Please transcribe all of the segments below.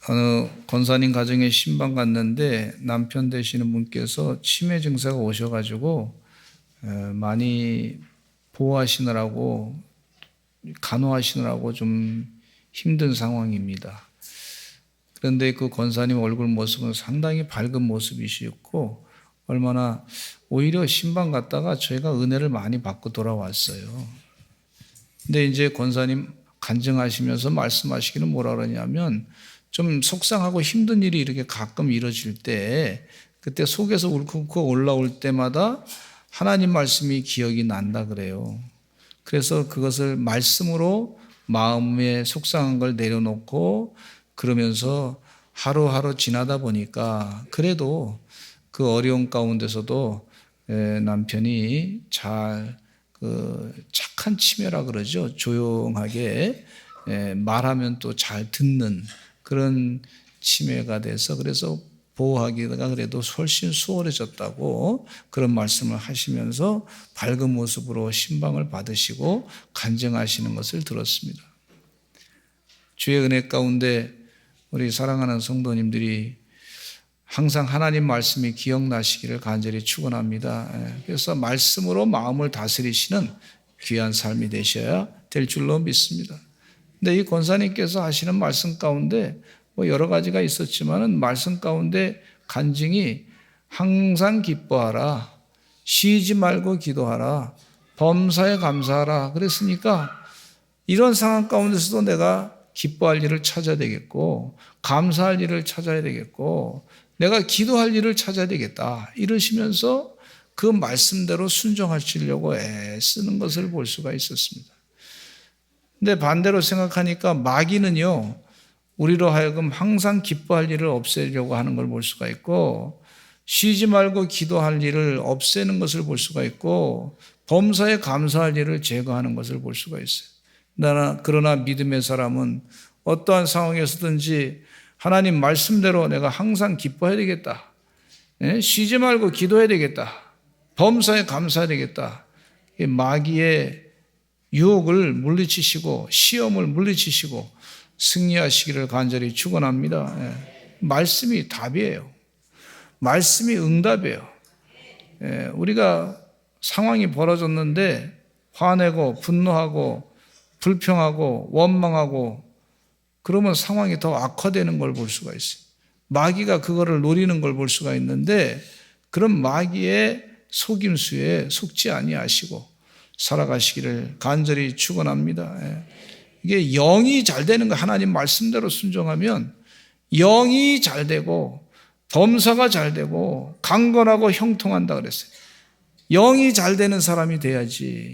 어느 권사님 가정에 신방 갔는데 남편 되시는 분께서 치매 증세가 오셔가지고 많이 보호하시느라고 간호하시느라고 좀 힘든 상황입니다. 그런데 그 권사님 얼굴 모습은 상당히 밝은 모습이셨고 얼마나 오히려 신방 갔다가 저희가 은혜를 많이 받고 돌아왔어요. 근데 이제 권사님 간증하시면서 말씀하시기는 뭐라 그러냐면 좀 속상하고 힘든 일이 이렇게 가끔 이루어질 때 그때 속에서 울컥울컥 올라올 때마다 하나님 말씀이 기억이 난다 그래요. 그래서 그것을 말씀으로 마음에 속상한 걸 내려놓고 그러면서 하루하루 지나다 보니까 그래도 그 어려운 가운데서도 남편이 잘 착한 치매라 그러죠. 조용하게 말하면 또 잘 듣는 그런 치매가 돼서 그래서 보호하기가 그래도 훨씬 수월해졌다고 그런 말씀을 하시면서 밝은 모습으로 신방을 받으시고 간증하시는 것을 들었습니다. 주의 은혜 가운데 우리 사랑하는 성도님들이 항상 하나님 말씀이 기억나시기를 간절히 축원합니다. 그래서 말씀으로 마음을 다스리시는 귀한 삶이 되셔야 될 줄로 믿습니다. 근데 이 권사님께서 하시는 말씀 가운데 여러 가지가 있었지만은 말씀 가운데 간증이 항상 기뻐하라, 쉬지 말고 기도하라, 범사에 감사하라 그랬으니까 이런 상황 가운데서도 내가 기뻐할 일을 찾아야 되겠고 감사할 일을 찾아야 되겠고 내가 기도할 일을 찾아야 되겠다 이러시면서 그 말씀대로 순종하시려고 애쓰는 것을 볼 수가 있었습니다. 근데 반대로 생각하니까 마귀는요 우리로 하여금 항상 기뻐할 일을 없애려고 하는 걸 볼 수가 있고 쉬지 말고 기도할 일을 없애는 것을 볼 수가 있고 범사에 감사할 일을 제거하는 것을 볼 수가 있어요. 그러나 믿음의 사람은 어떠한 상황에서든지 하나님 말씀대로 내가 항상 기뻐해야 되겠다. 쉬지 말고 기도해야 되겠다. 범사에 감사해야 되겠다. 마귀의 유혹을 물리치시고 시험을 물리치시고 승리하시기를 간절히 축원합니다. 말씀이 답이에요. 말씀이 응답이에요. 우리가 상황이 벌어졌는데 화내고 분노하고 불평하고 원망하고 그러면 상황이 더 악화되는 걸 볼 수가 있어요. 마귀가 그거를 노리는 걸 볼 수가 있는데 그런 마귀의 속임수에 속지 아니하시고 살아가시기를 간절히 축원합니다. 이게 영이 잘 되는 거 하나님 말씀대로 순종하면 영이 잘 되고 범사가 잘 되고 강건하고 형통한다 그랬어요. 영이 잘 되는 사람이 돼야지.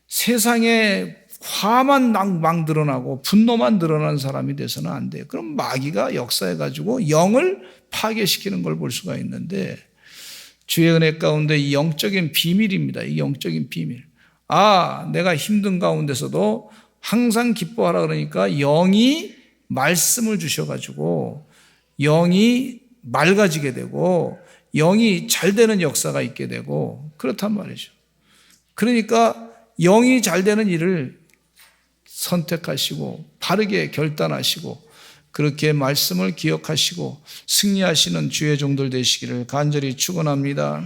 세상에 화만 막 드러나고 분노만 드러나는 사람이 돼서는 안 돼요. 그럼 마귀가 역사해가지고 영을 파괴시키는 걸 볼 수가 있는데 주의 은혜 가운데 이 영적인 비밀입니다. 이 영적인 비밀. 내가 힘든 가운데서도 항상 기뻐하라 그러니까 영이 말씀을 주셔가지고 영이 맑아지게 되고 영이 잘 되는 역사가 있게 되고 그렇단 말이죠. 그러니까 영이 잘 되는 일을 선택하시고 바르게 결단하시고 그렇게 말씀을 기억하시고 승리하시는 주의 종들 되시기를 간절히 축원합니다.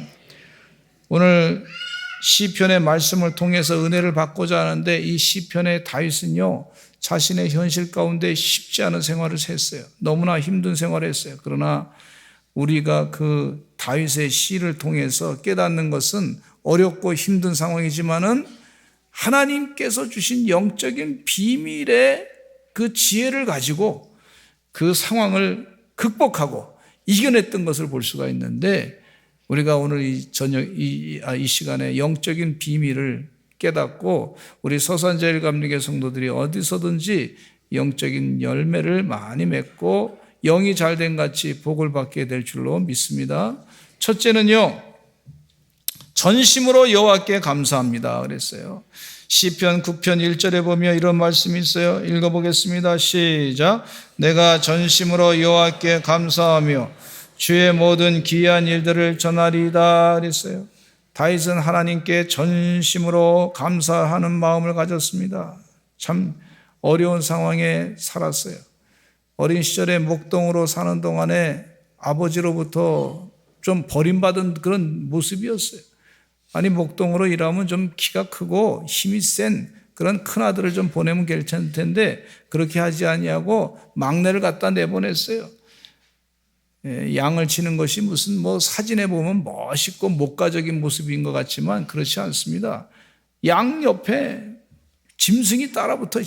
오늘 시편의 말씀을 통해서 은혜를 받고자 하는데 이 시편의 다윗은요 자신의 현실 가운데 쉽지 않은 생활을 했어요. 너무나 힘든 생활을 했어요. 그러나 우리가 그 다윗의 시를 통해서 깨닫는 것은 어렵고 힘든 상황이지만은 하나님께서 주신 영적인 비밀의 그 지혜를 가지고 그 상황을 극복하고 이겨냈던 것을 볼 수가 있는데 우리가 오늘 이 시간에 영적인 비밀을 깨닫고 우리 서산제일 감리교 성도들이 어디서든지 영적인 열매를 많이 맺고 영이 잘된 같이 복을 받게 될 줄로 믿습니다. 첫째는요, 전심으로 여호와께 감사합니다 그랬어요. 시편 9편 1절에 보면 이런 말씀이 있어요. 읽어보겠습니다. 시작. 내가 전심으로 여호와께 감사하며 주의 모든 기이한 일들을 전하리이다 그랬어요. 다윗은 하나님께 전심으로 감사하는 마음을 가졌습니다. 참 어려운 상황에 살았어요. 어린 시절에 목동으로 사는 동안에 아버지로부터 좀 버림받은 그런 모습이었어요. 아니, 목동으로 일하면 좀 키가 크고 힘이 센 그런 큰 아들을 좀 보내면 괜찮을 텐데 그렇게 하지 아니하고 막내를 갖다 내보냈어요. 양을 치는 것이 무슨 뭐 사진에 보면 멋있고 목가적인 모습인 것 같지만 그렇지 않습니다. 양 옆에 짐승이 따라붙어요.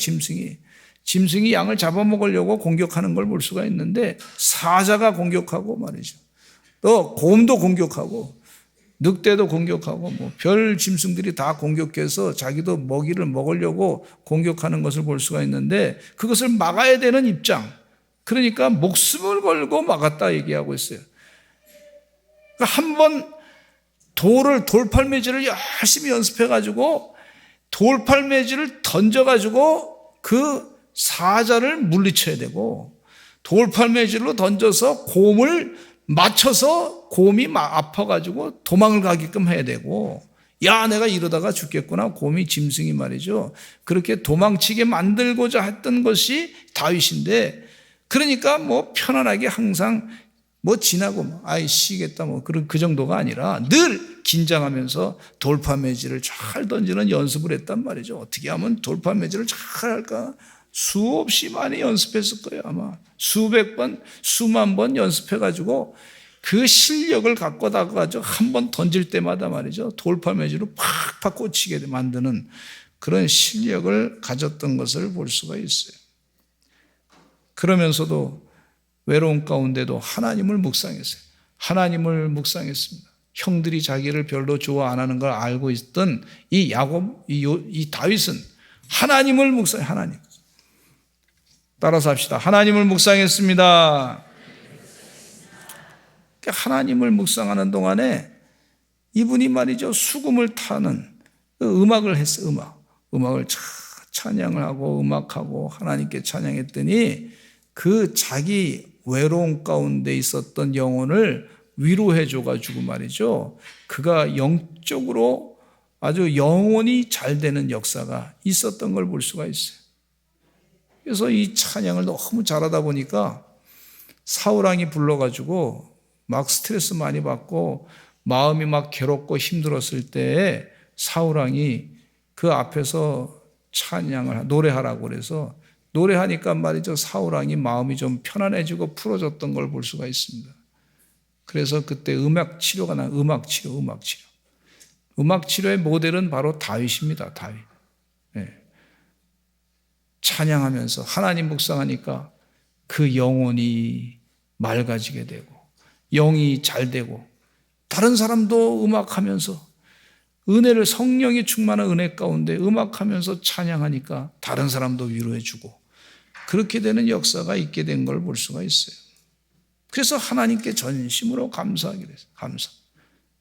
짐승이 양을 잡아먹으려고 공격하는 걸 볼 수가 있는데 사자가 공격하고 말이죠. 또 곰도 공격하고 늑대도 공격하고 뭐 별 짐승들이 다 공격해서 자기도 먹이를 먹으려고 공격하는 것을 볼 수가 있는데 그것을 막아야 되는 입장. 그러니까 목숨을 걸고 막았다 얘기하고 있어요. 그러니까 한번 돌팔매질을 열심히 연습해가지고 돌팔매질을 던져가지고 그 사자를 물리쳐야 되고 돌팔매질로 던져서 곰을 맞춰서 곰이 아파가지고 도망을 가게끔 해야 되고 야 내가 이러다가 죽겠구나 곰이 짐승이 말이죠. 그렇게 도망치게 만들고자 했던 것이 다윗인데 그러니까 뭐 편안하게 항상 뭐 지나고 뭐 아이 쉬겠다 뭐 그런 그 정도가 아니라 늘 긴장하면서 돌팔매질을 잘 던지는 연습을 했단 말이죠. 어떻게 하면 돌팔매질을 잘 할까? 수없이 많이 연습했을 거예요. 아마 수백 번, 수만 번 연습해가지고 그 실력을 갖고 다가가지고 한 번 던질 때마다 말이죠. 돌팔매질로 팍팍 꽂히게 만드는 그런 실력을 가졌던 것을 볼 수가 있어요. 그러면서도 외로운 가운데도 하나님을 묵상했어요. 하나님을 묵상했습니다. 형들이 자기를 별로 좋아 안 하는 걸 알고 있던 이 야곱, 이 다윗은 하나님을 묵상해. 하나님. 따라서 합시다. 하나님을 묵상했습니다. 하나님을 묵상하는 동안에 이분이 말이죠. 수금을 타는 음악을 했어요. 음악을 찬양을 하고 음악하고 하나님께 찬양했더니 그 자기 외로움 가운데 있었던 영혼을 위로해 줘가지고 말이죠. 그가 영적으로 아주 영혼이 잘 되는 역사가 있었던 걸 볼 수가 있어요. 그래서 이 찬양을 너무 잘하다 보니까 사울왕이 불러가지고 막 스트레스 많이 받고 마음이 막 괴롭고 힘들었을 때에 사울왕이 그 앞에서 찬양을 노래하라고 그래서 노래하니까 말이죠. 사울왕이 마음이 좀 편안해지고 풀어졌던 걸 볼 수가 있습니다. 그래서 그때 음악 치료의 모델은 바로 다윗입니다. 다윗. 네. 찬양하면서 하나님 묵상하니까 그 영혼이 맑아지게 되고 영이 잘 되고 다른 사람도 음악하면서 은혜를 성령이 충만한 은혜 가운데 음악하면서 찬양하니까 다른 사람도 위로해 주고 그렇게 되는 역사가 있게 된 걸 볼 수가 있어요. 그래서 하나님께 전심으로 감사하게 됐어요. 감사.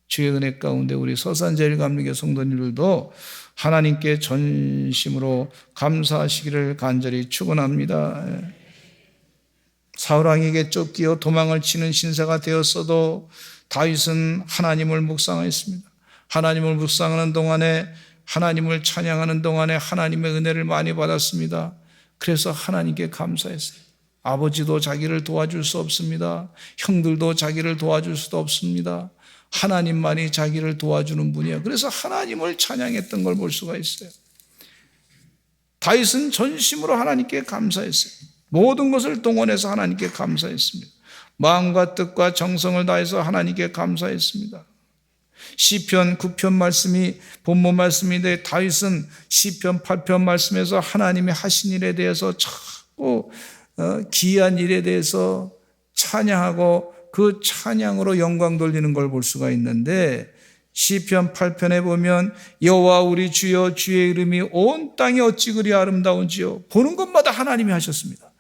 주의 은혜 가운데 우리 서산제일감리교 성도님들도 하나님께 전심으로 감사하시기를 간절히 축원합니다. 사울왕에게 쫓기어 도망을 치는 신세가 되었어도 다윗은 하나님을 묵상했습니다. 하나님을 묵상하는 동안에 하나님을 찬양하는 동안에 하나님의 은혜를 많이 받았습니다. 그래서 하나님께 감사했어요. 아버지도 자기를 도와줄 수 없습니다. 형들도 자기를 도와줄 수도 없습니다. 하나님만이 자기를 도와주는 분이에요. 그래서 하나님을 찬양했던 걸 볼 수가 있어요. 다윗은 전심으로 하나님께 감사했어요. 모든 것을 동원해서 하나님께 감사했습니다. 마음과 뜻과 정성을 다해서 하나님께 감사했습니다. 시편 9편 말씀이 본문 말씀인데 다윗은 시편 8편 말씀에서 하나님이 하신 일에 대해서 자꾸 기이한 일에 대해서 찬양하고 그 찬양으로 영광 돌리는 걸 볼 수가 있는데 시편 8편에 보면 여호와 우리 주여 주의 이름이 온 땅에 어찌 그리 아름다운지요. 보는 것마다 하나님이 하셨습니다.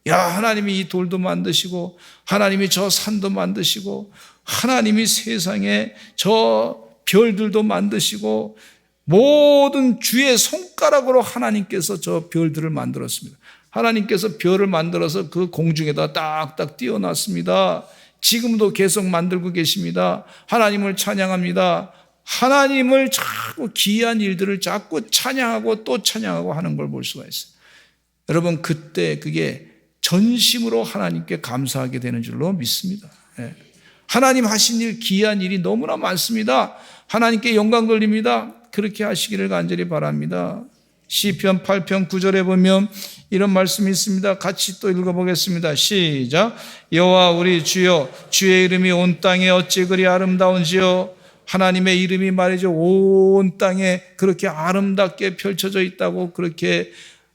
야 하나님이 이 돌도 만드시고 하나님이 저 산도 만드시고 하나님이 세상에 저 별들도 만드시고 모든 주의 손가락으로 하나님께서 저 별들을 만들었습니다. 하나님께서 별을 만들어서 그 공중에다 딱딱 띄워놨습니다. 지금도 계속 만들고 계십니다. 하나님을 찬양합니다. 하나님을 자꾸 기이한 일들을 자꾸 찬양하고 또 찬양하고 하는 걸 볼 수가 있어요. 여러분 그때 그게 전심으로 하나님께 감사하게 되는 줄로 믿습니다. 예. 하나님 하신 일, 귀한 일이 너무나 많습니다. 하나님께 영광 돌립니다. 그렇게 하시기를 간절히 바랍니다. 시편 8편 9절에 보면 이런 말씀이 있습니다. 같이 또 읽어보겠습니다. 시작. 여호와 우리 주여, 주의 이름이 온 땅에 어찌 그리 아름다운지요. 하나님의 이름이 말이죠, 온 땅에 그렇게 아름답게 펼쳐져 있다고 그렇게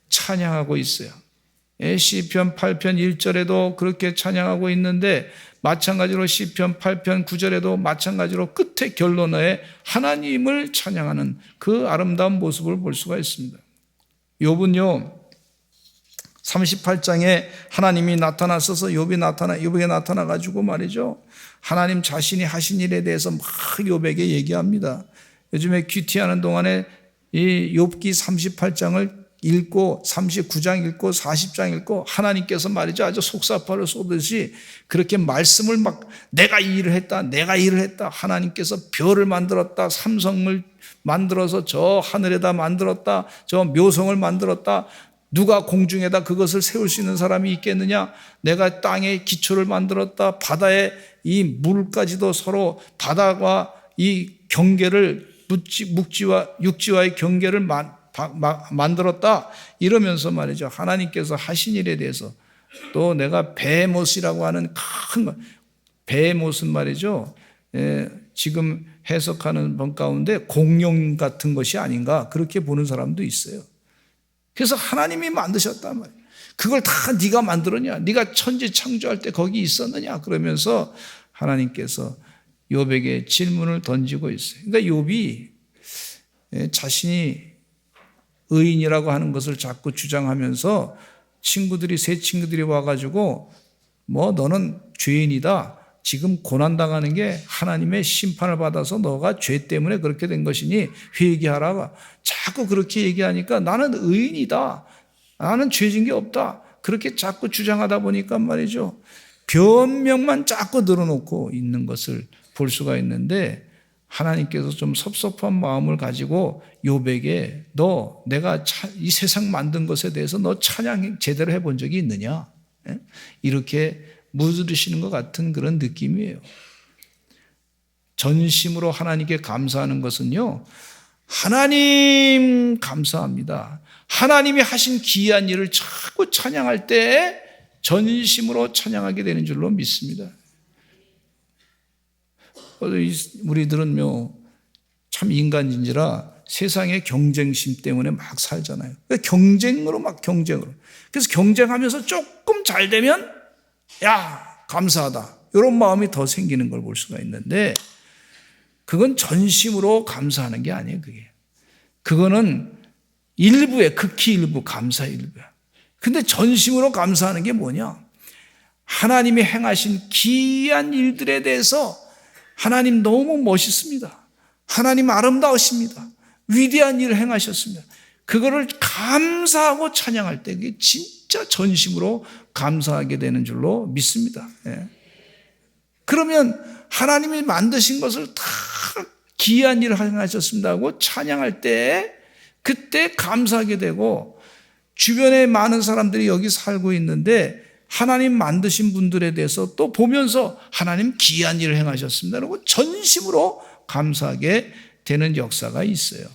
찬양하고 있어요. 시편 8편 1절에도 그렇게 찬양하고 있는데, 마찬가지로 시편 8편 9절에도 마찬가지로 끝에 결론에 하나님을 찬양하는 그 아름다운 모습을 볼 수가 있습니다. 욥은요 38장에 하나님이 나타나셔서 욥에게 나타나가지고 말이죠, 하나님 자신이 하신 일에 대해서 막 욥에게 얘기합니다. 요즘에 큐티하는 동안에 이 욥기 38장을 읽고 39장 읽고 40장 읽고 하나님께서 말이죠, 아주 속사파를 쏘듯이 그렇게 말씀을 막 내가 이 일을 했다, 내가 이 일을 했다, 하나님께서 별을 만들었다, 삼성을 만들어서 저 하늘에다 만들었다, 저 묘성을 만들었다, 누가 공중에다 그것을 세울 수 있는 사람이 있겠느냐, 내가 땅에 기초를 만들었다, 바다에 이 물까지도 서로 바다와 이 경계를 묵지와 육지와의 경계를 만들었다, 이러면서 말이죠, 하나님께서 하신 일에 대해서. 또 내가 베못이라고 하는 큰 것, 베못은 말이죠, 지금 해석하는 분 가운데 공룡 같은 것이 아닌가, 그렇게 보는 사람도 있어요. 그래서 하나님이 만드셨단 말이에요. 그걸 다 네가 만들었냐, 네가 천지 창조할 때 거기 있었느냐, 그러면서 하나님께서 욥에게 질문을 던지고 있어요. 그러니까 욥이 자신이 의인이라고 하는 것을 자꾸 주장하면서 새 친구들이 와가지고 뭐 너는 죄인이다, 지금 고난당하는 게 하나님의 심판을 받아서 너가 죄 때문에 그렇게 된 것이니 회개하라, 자꾸 그렇게 얘기하니까 나는 의인이다, 나는 죄진 게 없다, 그렇게 자꾸 주장하다 보니까 말이죠, 변명만 자꾸 늘어놓고 있는 것을 볼 수가 있는데, 하나님께서 좀 섭섭한 마음을 가지고 욥에게 너 내가 이 세상 만든 것에 대해서 너 찬양 제대로 해본 적이 있느냐, 이렇게 물으시는 것 같은 그런 느낌이에요. 전심으로 하나님께 감사하는 것은요, 하나님 감사합니다, 하나님이 하신 귀한 일을 자꾸 찬양할 때 전심으로 찬양하게 되는 줄로 믿습니다. 우리들은요 참 인간인지라 세상의 경쟁심 때문에 막 살잖아요. 경쟁으로. 그래서 경쟁하면서 조금 잘 되면 야 감사하다, 이런 마음이 더 생기는 걸 볼 수가 있는데, 그건 전심으로 감사하는 게 아니에요. 그거는 일부에, 극히 일부, 감사 일부야. 근데 전심으로 감사하는 게 뭐냐, 하나님이 행하신 귀한 일들에 대해서 하나님 너무 멋있습니다, 하나님 아름다우십니다, 위대한 일을 행하셨습니다, 그거를 감사하고 찬양할 때 그게 진짜 전심으로 감사하게 되는 줄로 믿습니다. 그러면 하나님이 만드신 것을 다 귀한 일을 행하셨습니다 하고 찬양할 때 그때 감사하게 되고, 주변에 많은 사람들이 여기 살고 있는데 하나님 만드신 분들에 대해서 또 보면서 하나님 귀한 일을 행하셨습니다 라고 전심으로 감사하게 되는 역사가 있어요.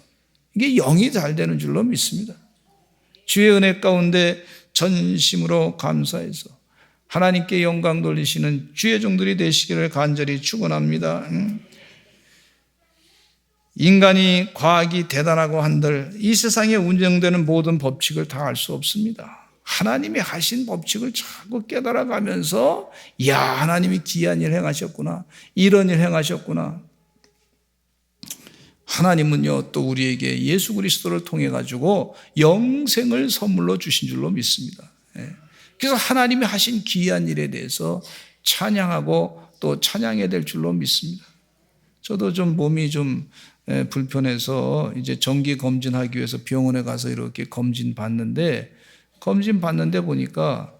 이게 영이 잘 되는 줄로 믿습니다. 주의 은혜 가운데 전심으로 감사해서 하나님께 영광 돌리시는 주의 종들이 되시기를 간절히 축원합니다. 인간이 과학이 대단하고 한들 이 세상에 운영되는 모든 법칙을 다 알 수 없습니다. 하나님이 하신 법칙을 자꾸 깨달아가면서 야 하나님이 귀한 일 행하셨구나, 이런 일 행하셨구나. 하나님은요 또 우리에게 예수 그리스도를 통해 가지고 영생을 선물로 주신 줄로 믿습니다. 그래서 하나님이 하신 귀한 일에 대해서 찬양하고 또 찬양해야 될 줄로 믿습니다. 저도 좀 몸이 좀 불편해서 이제 정기 검진하기 위해서 병원에 가서 이렇게 검진 받는데 보니까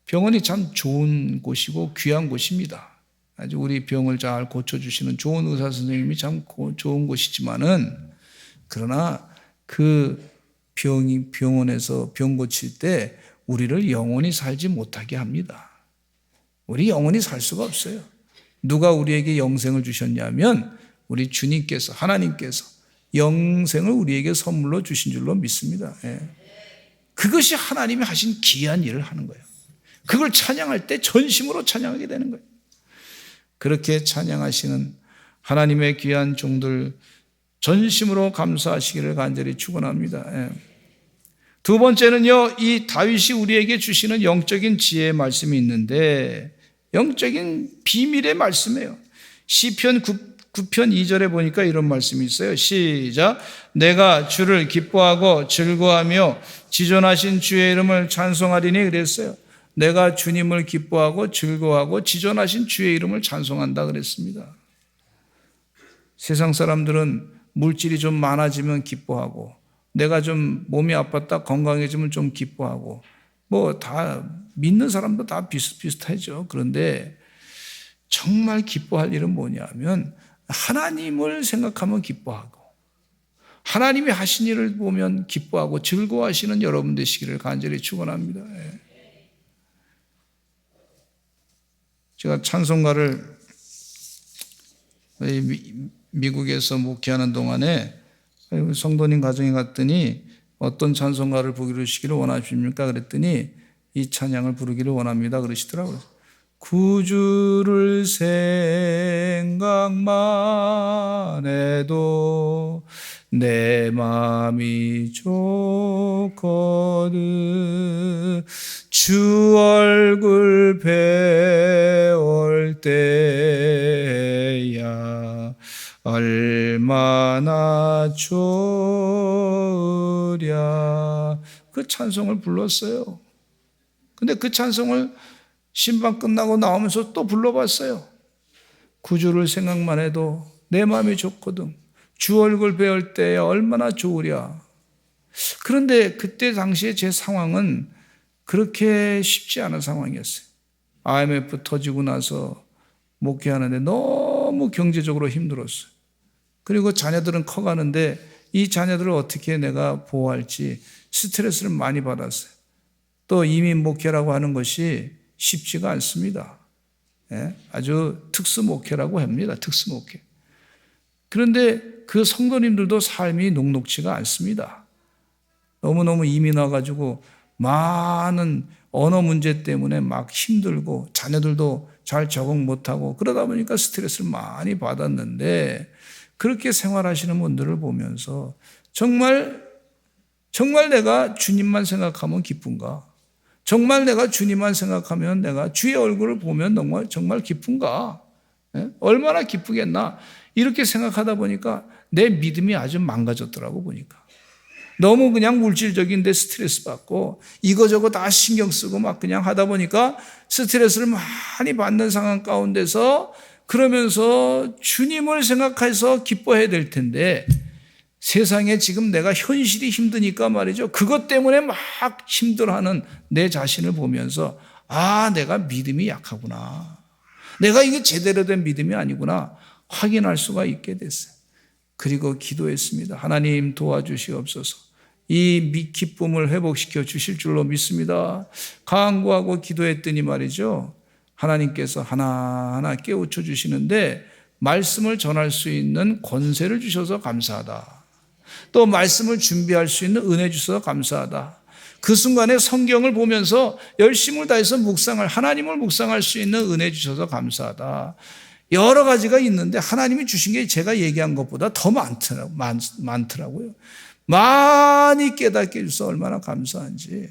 병원이 참 좋은 곳이고 귀한 곳입니다. 아주 우리 병을 잘 고쳐주시는 좋은 의사 선생님이 참 좋은 곳이지만은, 그러나 그 병원에서 병 고칠 때 우리를 영원히 살지 못하게 합니다. 우리 영원히 살 수가 없어요. 누가 우리에게 영생을 주셨냐면 우리 주님께서, 하나님께서 영생을 우리에게 선물로 주신 줄로 믿습니다. 그것이 하나님이 하신 귀한 일을 하는 거예요. 그걸 찬양할 때 전심으로 찬양하게 되는 거예요. 그렇게 찬양하시는 하나님의 귀한 종들 전심으로 감사하시기를 간절히 축원합니다. 두 번째는요, 이 다윗이 우리에게 주시는 영적인 지혜의 말씀이 있는데 영적인 비밀의 말씀이에요. 시편 9편 2절에 보니까 이런 말씀이 있어요. 시작. 내가 주를 기뻐하고 즐거워하며 지존하신 주의 이름을 찬송하리니 그랬어요. 내가 주님을 기뻐하고 즐거워하고 지존하신 주의 이름을 찬송한다 그랬습니다. 세상 사람들은 물질이 좀 많아지면 기뻐하고 내가 좀 몸이 아팠다 건강해지면 좀 기뻐하고 뭐 다 믿는 사람도 다 비슷비슷하죠. 그런데 정말 기뻐할 일은 뭐냐면 하나님을 생각하면 기뻐하고 하나님이 하신 일을 보면 기뻐하고 즐거워하시는 여러분 되시기를 간절히 축원합니다. 제가 찬송가를 미국에서 목회하는 동안에 성도님 가정에 갔더니 어떤 찬송가를 부르시기를 원하십니까? 그랬더니 이 찬양을 부르기를 원합니다. 그러시더라고요. 구주를 생각만 해도 내 마음이 좋거든 주 얼굴 배울 때야 얼마나 좋으랴. 그 찬송을 불렀어요. 근데 그 찬송을 신방 끝나고 나오면서 또 불러봤어요. 구주를 생각만 해도 내 마음이 좋거든 주 얼굴 배울 때야 얼마나 좋으랴. 그런데 그때 당시에 제 상황은 그렇게 쉽지 않은 상황이었어요. IMF 터지고 나서 목회하는데 너무 경제적으로 힘들었어요. 그리고 자녀들은 커가는데 이 자녀들을 어떻게 내가 보호할지 스트레스를 많이 받았어요. 또 이민 목회라고 하는 것이 쉽지가 않습니다. 아주 특수 목회라고 합니다. 특수 목회. 그런데 그 성도님들도 삶이 녹록지가 않습니다. 너무너무 이민 와가지고 많은 언어 문제 때문에 막 힘들고 자녀들도 잘 적응 못하고 그러다 보니까 스트레스를 많이 받았는데 그렇게 생활하시는 분들을 보면서 정말 내가 주님만 생각하면 기쁜가? 정말 내가 주님만 생각하면 내가 주의 얼굴을 보면 정말 기쁜가? 얼마나 기쁘겠나? 이렇게 생각하다 보니까 내 믿음이 아주 망가졌더라고 보니까. 너무 그냥 물질적인데 스트레스 받고 이거저거 다 신경 쓰고 막 그냥 하다 보니까 스트레스를 많이 받는 상황 가운데서 그러면서 주님을 생각해서 기뻐해야 될 텐데 세상에 지금 내가 현실이 힘드니까 말이죠. 그것 때문에 막 힘들어하는 내 자신을 보면서 아, 내가 믿음이 약하구나. 내가 이게 제대로 된 믿음이 아니구나. 확인할 수가 있게 됐어요. 그리고 기도했습니다. 하나님 도와주시옵소서. 이 기쁨을 회복시켜 주실 줄로 믿습니다. 간구하고 기도했더니 말이죠. 하나님께서 하나하나 깨우쳐 주시는데 말씀을 전할 수 있는 권세를 주셔서 감사하다. 또 말씀을 준비할 수 있는 은혜 주셔서 감사하다. 그 순간에 성경을 보면서 열심을 다해서 하나님을 묵상할 수 있는 은혜 주셔서 감사하다. 여러 가지가 있는데 하나님이 주신 게 제가 얘기한 것보다 더 많더라고요. 많이 깨닫게 해주셔서 얼마나 감사한지.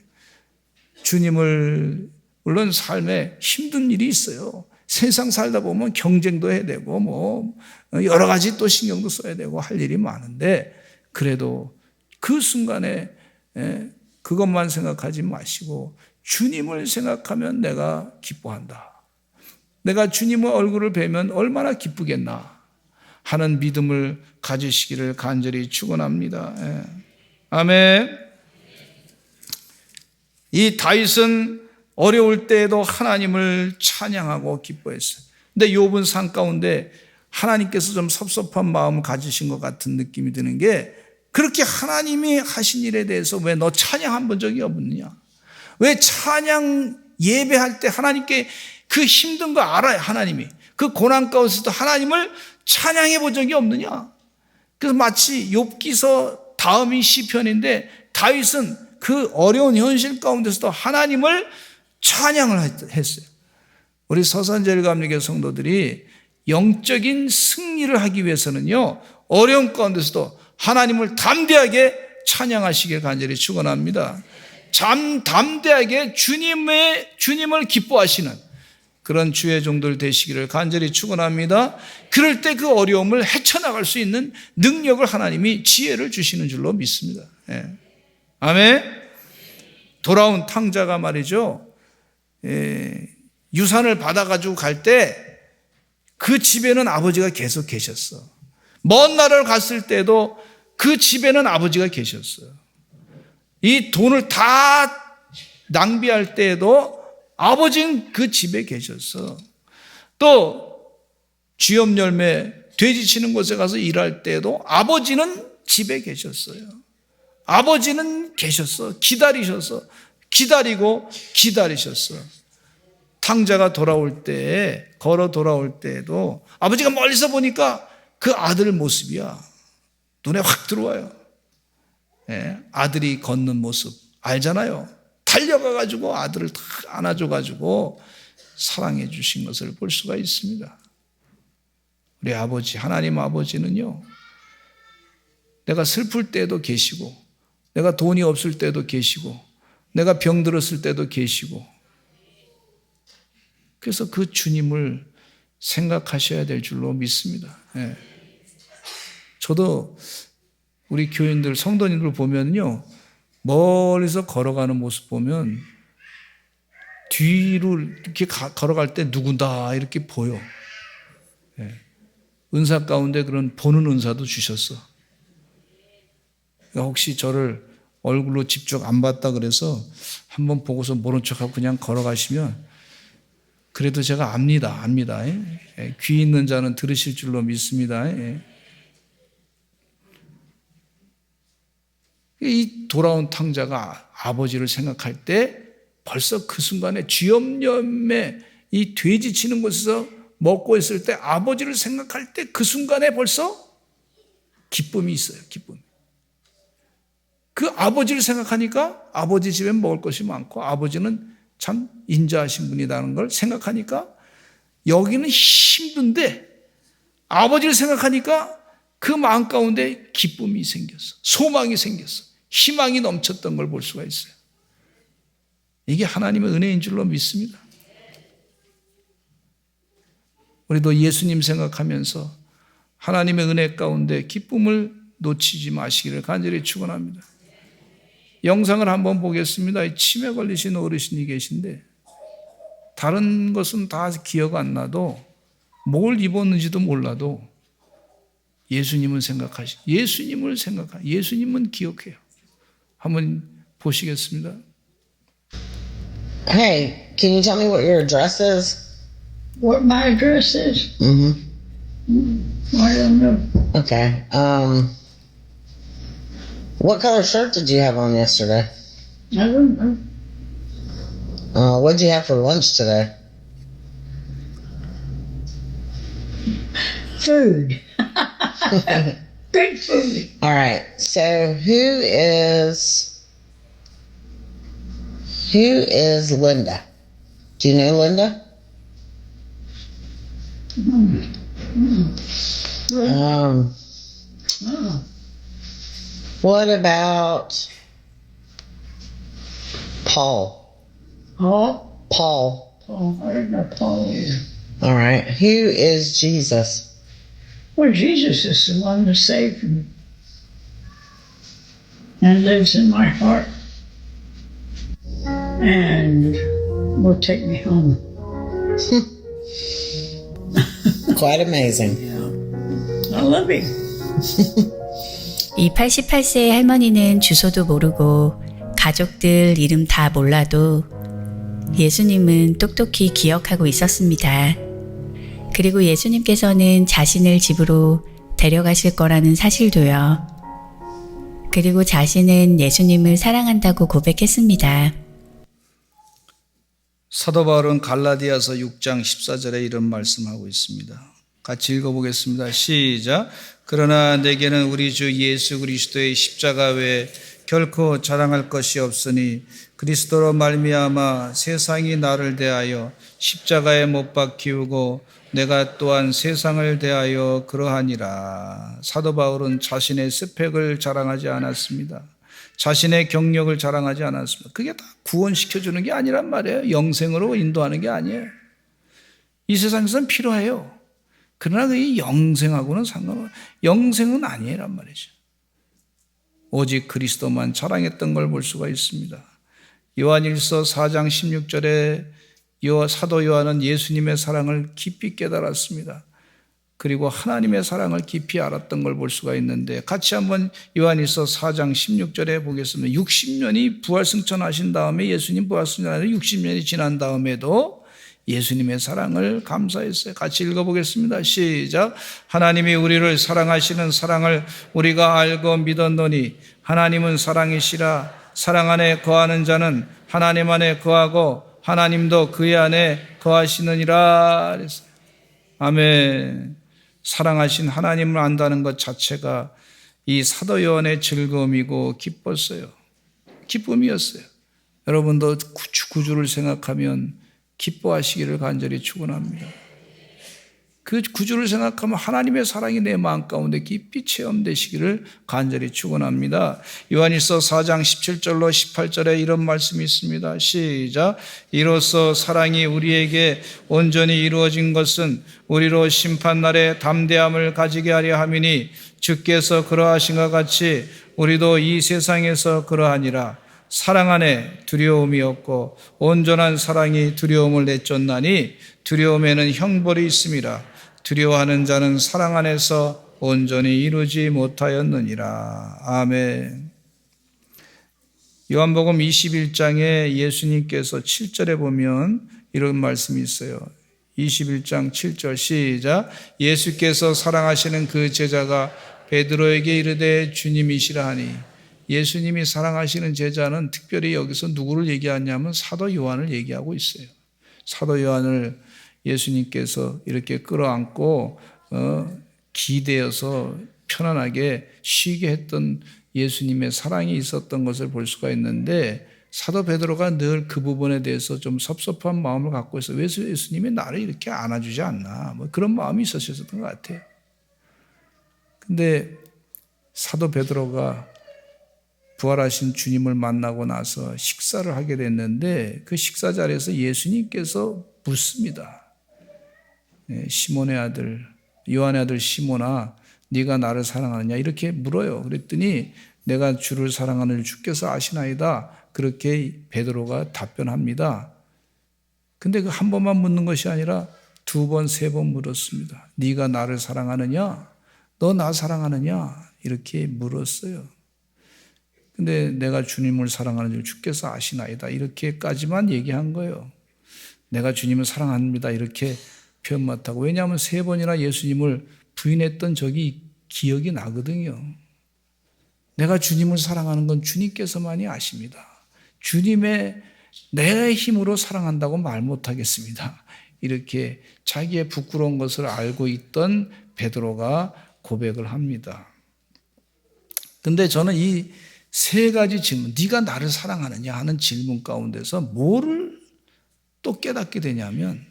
주님을 물론 삶에 힘든 일이 있어요. 세상 살다 보면 경쟁도 해야 되고 뭐 여러 가지 또 신경도 써야 되고 할 일이 많은데 그래도 그 순간에 그것만 생각하지 마시고 주님을 생각하면 내가 기뻐한다. 내가 주님의 얼굴을 뵈면 얼마나 기쁘겠나 하는 믿음을 가지시기를 간절히 축원합니다. 아멘. 이 다윗은 어려울 때에도 하나님을 찬양하고 기뻐했어요. 근데 욥은 산 가운데 하나님께서 좀 섭섭한 마음을 가지신 것 같은 느낌이 드는 게 그렇게 하나님이 하신 일에 대해서 왜 너 찬양 한 번 적이 없느냐? 왜 찬양 예배할 때 하나님께 그 힘든 거 알아요, 하나님이. 그 고난 가운데서도 하나님을 찬양해 본 적이 없느냐? 그래서 마치 욥기서 다음이 시편인데 다윗은 그 어려운 현실 가운데서도 하나님을 찬양을 했어요. 우리 서산제일감리교 성도들이 영적인 승리를 하기 위해서는요, 어려운 가운데서도 하나님을 담대하게 찬양하시길 간절히 축원합니다. 담대하게 주님을 기뻐하시는 그런 주의 종들 되시기를 간절히 축원합니다. 그럴 때 그 어려움을 헤쳐나갈 수 있는 능력을 하나님이 지혜를 주시는 줄로 믿습니다. 예. 아멘. 돌아온 탕자가 말이죠, 유산을 받아가지고 갈 때 그 집에는 아버지가 계속 계셨어. 먼 나라를 갔을 때도 그 집에는 아버지가 계셨어요. 이 돈을 다 낭비할 때에도 아버지는 그 집에 계셨어. 또 쥐염 열매 돼지 치는 곳에 가서 일할 때도 아버지는 집에 계셨어요. 아버지는 계셨어. 기다리고 기다리셨어. 탕자가 돌아올 때, 걸어 돌아올 때에도 아버지가 멀리서 보니까 그 아들 모습이야. 눈에 확 들어와요. 예, 아들이 걷는 모습 알잖아요. 달려가가지고 아들을 다 안아줘가지고 사랑해 주신 것을 볼 수가 있습니다. 우리 아버지, 하나님 아버지는요, 내가 슬플 때도 계시고, 내가 돈이 없을 때도 계시고, 내가 병들었을 때도 계시고, 그래서 그 주님을 생각하셔야 될 줄로 믿습니다. 예. 저도 우리 교인들, 성도님들 보면요, 멀리서 걸어가는 모습 보면 뒤로 이렇게 걸어갈 때 누군다 이렇게 보여. 예. 은사 가운데 그런 보는 은사도 주셨어. 그러니까 혹시 저를 얼굴로 직접 안 봤다 그래서 한번 보고서 모른 척하고 그냥 걸어가시면 그래도 제가 압니다. 예. 귀 있는 자는 들으실 줄로 믿습니다. 예. 이 돌아온 탕자가 아버지를 생각할 때 벌써 그 순간에 쥐염염에 이 돼지 치는 곳에서 먹고 있을 때 아버지를 생각할 때 그 순간에 벌써 기쁨이 있어요. 기쁨. 그 아버지를 생각하니까 아버지 집엔 먹을 것이 많고 아버지는 참 인자하신 분이라는 걸 생각하니까 여기는 힘든데 아버지를 생각하니까 그 마음 가운데 기쁨이 생겼어. 소망이 생겼어. 희망이 넘쳤던 걸 볼 수가 있어요. 이게 하나님의 은혜인 줄로 믿습니다. 우리도 예수님 생각하면서 하나님의 은혜 가운데 기쁨을 놓치지 마시기를 간절히 축원합니다. 영상을 한번 보겠습니다. 치매 걸리신 어르신이 계신데 다른 것은 다 기억 안 나도 뭘 입었는지도 몰라도 예수님은 예수님은 기억해요. 한번 보시겠습니다. Hey, can you tell me what your address is? What my address is? I don't know. Okay. What color shirt did you have on yesterday? I don't know. What did you have for lunch today? Food. Good food. All right. So who is Linda? Do you know Linda? Oh. What about Paul? Paul? Paul. Paul. I don't know Paul either. All right. Who is Jesus? Well, Jesus is the one that saved me and lives in my heart and will take me home. Quite amazing. I love him. 이 88세의 할머니는 주소도 모르고 가족들 이름 다 몰라도 예수님은 똑똑히 기억하고 있었습니다. 그리고 예수님께서는 자신을 집으로 데려가실 거라는 사실도요. 그리고 자신은 예수님을 사랑한다고 고백했습니다. 사도 바울은 갈라디아서 6장 14절에 이런 말씀하고 있습니다. 같이 읽어보겠습니다. 시작. 그러나 내게는 우리 주 예수 그리스도의 십자가 외에 결코 자랑할 것이 없으니 그리스도로 말미암아 세상이 나를 대하여 십자가에 못 박히우고 내가 또한 세상을 대하여 그러하니라. 사도 바울은 자신의 스펙을 자랑하지 않았습니다. 자신의 경력을 자랑하지 않았습니다. 그게 다 구원시켜주는 게 아니란 말이에요. 영생으로 인도하는 게 아니에요. 이 세상에서는 필요해요. 그러나 이 영생하고는 영생은 아니란 말이죠. 오직 그리스도만 자랑했던 걸 볼 수가 있습니다. 요한일서 4장 16절에 사도 요한은 예수님의 사랑을 깊이 깨달았습니다. 그리고 하나님의 사랑을 깊이 알았던 걸 볼 수가 있는데 같이 한번 요한일서 4장 16절에 보겠습니다. 60년이 부활승천하신 다음에 예수님 부활승천하신 60년이 지난 다음에도 예수님의 사랑을 감사했어요. 같이 읽어보겠습니다. 시작. 하나님이 우리를 사랑하시는 사랑을 우리가 알고 믿었노니 하나님은 사랑이시라. 사랑 안에 거하는 자는 하나님 안에 거하고 하나님도 그의 안에 거하시느니라. 아멘. 사랑하신 하나님을 안다는 것 자체가 이 사도 요한의 즐거움이고 기뻤어요. 기쁨이었어요. 여러분도 구주를 생각하면 기뻐하시기를 간절히 축원합니다. 그 구주를 생각하면 하나님의 사랑이 내 마음 가운데 깊이 체험되시기를 간절히 축원합니다. 요한일서 4장 17절로 18절에 이런 말씀이 있습니다. 시작. 이로써 사랑이 우리에게 온전히 이루어진 것은 우리로 심판날에 담대함을 가지게 하려 함이니 주께서 그러하신 것 같이 우리도 이 세상에서 그러하니라. 사랑 안에 두려움이 없고 온전한 사랑이 두려움을 내쫓나니 두려움에는 형벌이 있음이라. 두려워하는 자는 사랑 안에서 온전히 이루지 못하였느니라. 아멘. 요한복음 21장에 예수님께서 7절에 보면 이런 말씀이 있어요. 21장 7절 시작. 예수께서 사랑하시는 그 제자가 베드로에게 이르되 주님이시라 하니. 예수님이 사랑하시는 제자는 특별히 여기서 누구를 얘기하냐면 사도 요한을 얘기하고 있어요. 사도 요한을 예수님께서 이렇게 끌어안고 기대어서 편안하게 쉬게 했던 예수님의 사랑이 있었던 것을 볼 수가 있는데 사도 베드로가 늘 그 부분에 대해서 좀 섭섭한 마음을 갖고 있어요. 왜 예수님이 나를 이렇게 안아주지 않나 뭐 그런 마음이 있었던 것 같아요. 근데 사도 베드로가 부활하신 주님을 만나고 나서 식사를 하게 됐는데 그 식사 자리에서 예수님께서 묻습니다. 시몬의 아들, 요한의 아들 시몬아, 네가 나를 사랑하느냐? 이렇게 물어요. 그랬더니 내가 주를 사랑하는 주께서 아시나이다. 그렇게 베드로가 답변합니다. 근데 그 한 번만 묻는 것이 아니라 두 번, 세 번 물었습니다. 네가 나를 사랑하느냐? 너 나 사랑하느냐? 이렇게 물었어요. 근데 내가 주님을 사랑하는 줄 주께서 아시나이다. 이렇게까지만 얘기한 거예요. 내가 주님을 사랑합니다. 이렇게 표현 못하고. 왜냐하면 세 번이나 예수님을 부인했던 적이 기억이 나거든요. 내가 주님을 사랑하는 건 주님께서만이 아십니다. 주님의 내 힘으로 사랑한다고 말 못하겠습니다. 이렇게 자기의 부끄러운 것을 알고 있던 베드로가 고백을 합니다. 근데 저는 이 세 가지 질문, 네가 나를 사랑하느냐 하는 질문 가운데서 뭐를 또 깨닫게 되냐면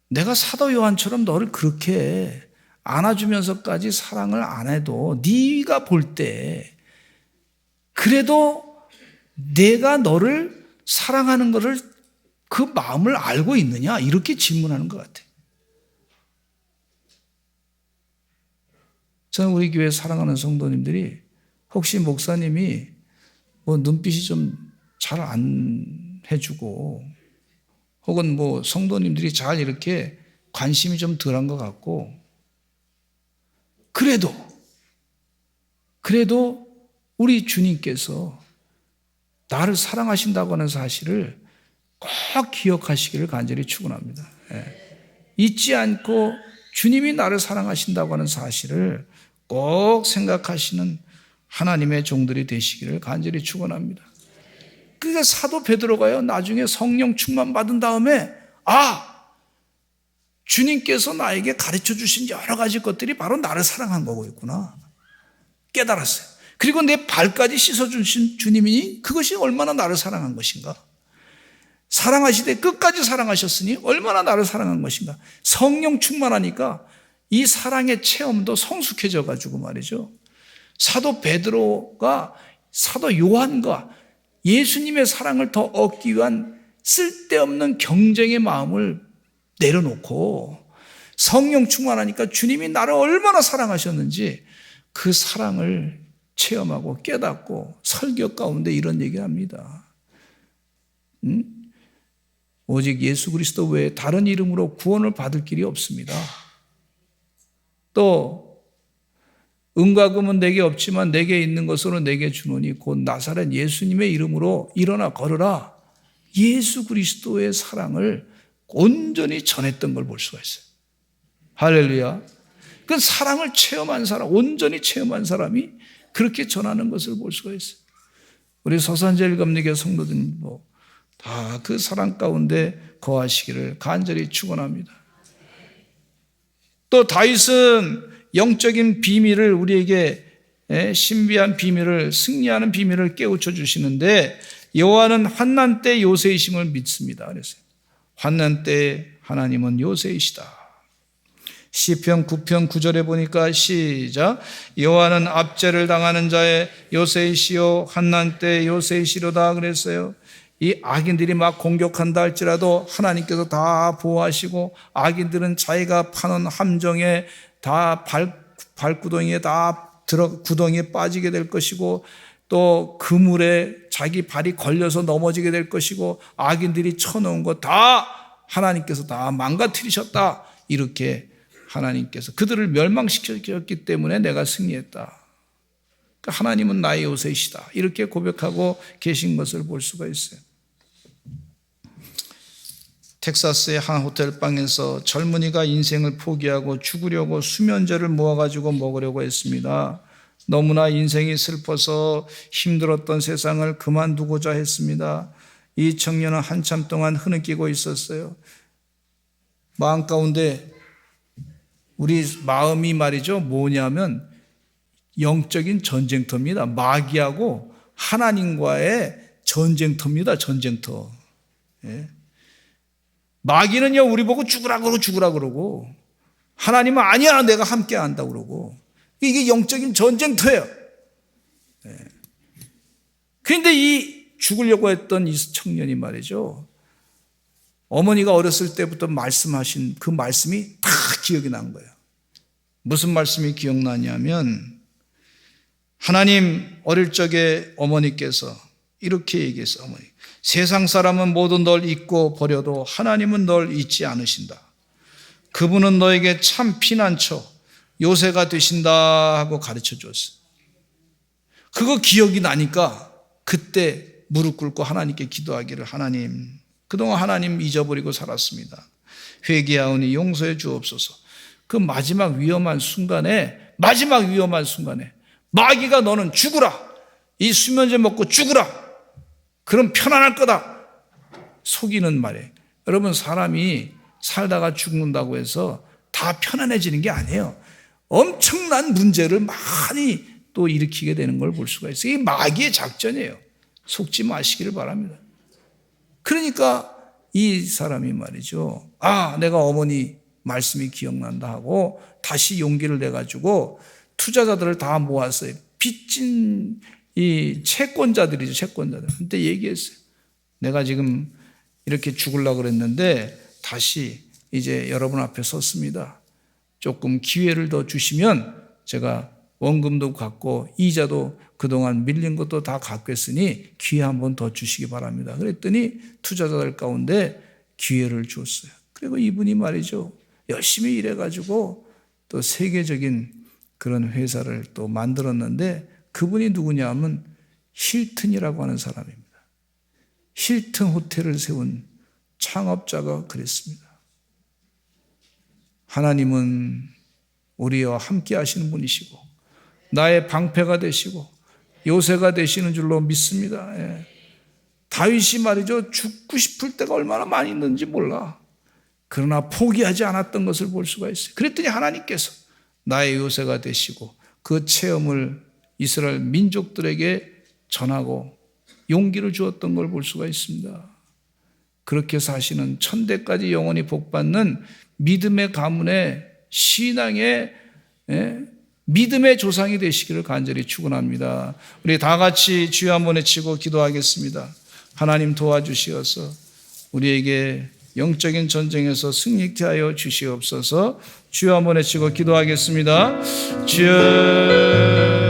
내가 사도 요한처럼 너를 그렇게 안아주면서까지 사랑을 안 해도 네가 볼 때 그래도 내가 너를 사랑하는 것을 그 마음을 알고 있느냐 이렇게 질문하는 것 같아요. 저는 우리 교회 사랑하는 성도님들이 혹시 목사님이 뭐 눈빛이 좀 잘 안 해주고 혹은 뭐 성도님들이 잘 이렇게 관심이 좀 덜한 것 같고 그래도 우리 주님께서 나를 사랑하신다고 하는 사실을 꼭 기억하시기를 간절히 축원합니다. 잊지 않고 주님이 나를 사랑하신다고 하는 사실을 꼭 생각하시는 하나님의 종들이 되시기를 간절히 축원합니다. 그러니까 사도 베드로가요, 나중에 성령 충만 받은 다음에 주님께서 나에게 가르쳐 주신 여러 가지 것들이 바로 나를 사랑한 거였구나 깨달았어요. 그리고 내 발까지 씻어주신 주님이니 그것이 얼마나 나를 사랑한 것인가. 사랑하시되 끝까지 사랑하셨으니 얼마나 나를 사랑한 것인가. 성령 충만하니까 이 사랑의 체험도 성숙해져 가지고 말이죠. 사도 베드로가 사도 요한과 예수님의 사랑을 더 얻기 위한 쓸데없는 경쟁의 마음을 내려놓고 성령 충만하니까 주님이 나를 얼마나 사랑하셨는지 그 사랑을 체험하고 깨닫고 설교 가운데 이런 얘기를 합니다. 오직 예수 그리스도 외에 다른 이름으로 구원을 받을 길이 없습니다. 또 은과 금은 내게 없지만 내게 있는 것으로 내게 주노니 곧 나사렛 예수님의 이름으로 일어나 걸으라. 예수 그리스도의 사랑을 온전히 전했던 걸 볼 수가 있어요. 할렐루야. 그 사랑을 체험한 사람, 온전히 체험한 사람이 그렇게 전하는 것을 볼 수가 있어요. 우리 서산제일감리교 성도들 다 그 사랑 가운데 거하시기를 간절히 축원합니다. 또 다윗은 영적인 비밀을 우리에게 신비한 비밀을 승리하는 비밀을 깨우쳐 주시는데 여호와는 환난 때 요새이심을 믿습니다. 그랬어요. 환난 때 하나님은 요새이시다. 시편 9편 9절에 보니까 시작. 여호와는 압제를 당하는 자의 요새이시요 환난 때 요새이시로다 그랬어요. 이 악인들이 막 공격한다 할지라도 하나님께서 다 보호하시고 악인들은 자기가 파는 함정에 다 발구덩이에 다 구덩이에 빠지게 될 것이고 또 그물에 자기 발이 걸려서 넘어지게 될 것이고 악인들이 쳐놓은 거 다 하나님께서 다 망가뜨리셨다. 이렇게 하나님께서 그들을 멸망시켰기 때문에 내가 승리했다. 하나님은 나의 요새이시다. 이렇게 고백하고 계신 것을 볼 수가 있어요. 텍사스의 한 호텔방에서 젊은이가 인생을 포기하고 죽으려고 수면제를 모아가지고 먹으려고 했습니다. 너무나 인생이 슬퍼서 힘들었던 세상을 그만두고자 했습니다. 이 청년은 한참 동안 흐느끼고 있었어요. 마음 가운데 우리 마음이 말이죠. 뭐냐면 영적인 전쟁터입니다. 마귀하고 하나님과의 전쟁터입니다. 전쟁터. 예. 마귀는요 우리 보고 죽으라 그러고 하나님은 아니야 내가 함께 한다고 그러고 이게 영적인 전쟁터예요. 예. 그런데 이 죽으려고 했던 이 청년이 말이죠. 어머니가 어렸을 때부터 말씀하신 그 말씀이 다 기억이 난 거예요. 무슨 말씀이 기억나냐면 하나님 어릴 적에 어머니께서 이렇게 얘기했어요. 어머니. 세상 사람은 모두 널 잊고 버려도 하나님은 널 잊지 않으신다. 그분은 너에게 참 피난처 요새가 되신다 하고 가르쳐 줬어요. 그거 기억이 나니까 그때 무릎 꿇고 하나님께 기도하기를 하나님 그동안 하나님 잊어버리고 살았습니다. 회개하오니 용서해 주옵소서. 그 마지막 위험한 순간에 마귀가 너는 죽으라. 이 수면제 먹고 죽으라. 그럼 편안할 거다. 속이는 말이에요. 여러분 사람이 살다가 죽는다고 해서 다 편안해지는 게 아니에요. 엄청난 문제를 많이 또 일으키게 되는 걸 볼 수가 있어요. 이게 마귀의 작전이에요. 속지 마시기를 바랍니다. 그러니까 이 사람이 말이죠. 내가 어머니 말씀이 기억난다 하고 다시 용기를 내가지고 투자자들을 다 모았어요. 빚진 이 채권자들이죠. 채권자들. 한테 얘기했어요. 내가 지금 이렇게 죽으려고 그랬는데 다시 이제 여러분 앞에 섰습니다. 조금 기회를 더 주시면 제가 원금도 갚고 이자도 그동안 밀린 것도 다 갚겠으니 기회 한번 더 주시기 바랍니다. 그랬더니 투자자들 가운데 기회를 줬어요. 그리고 이분이 말이죠. 열심히 일해가지고 또 세계적인 그런 회사를 또 만들었는데 그분이 누구냐 하면 힐튼이라고 하는 사람입니다. 힐튼 호텔을 세운 창업자가 그랬습니다. 하나님은 우리와 함께 하시는 분이시고 나의 방패가 되시고 요새가 되시는 줄로 믿습니다. 예. 다윗이 말이죠, 죽고 싶을 때가 얼마나 많이 있는지 몰라. 그러나 포기하지 않았던 것을 볼 수가 있어요. 그랬더니 하나님께서 나의 요새가 되시고 그 체험을 이스라엘 민족들에게 전하고 용기를 주었던 걸 볼 수가 있습니다. 그렇게 사시는 천대까지 영원히 복받는 믿음의 가문의 신앙의 믿음의 조상이 되시기를 간절히 축원합니다. 우리 다 같이 주여 한번 외치고 기도하겠습니다. 하나님 도와주시어서 우리에게 영적인 전쟁에서 승리케 하여 주시옵소서. 주여 한번 외치고 기도하겠습니다. 주여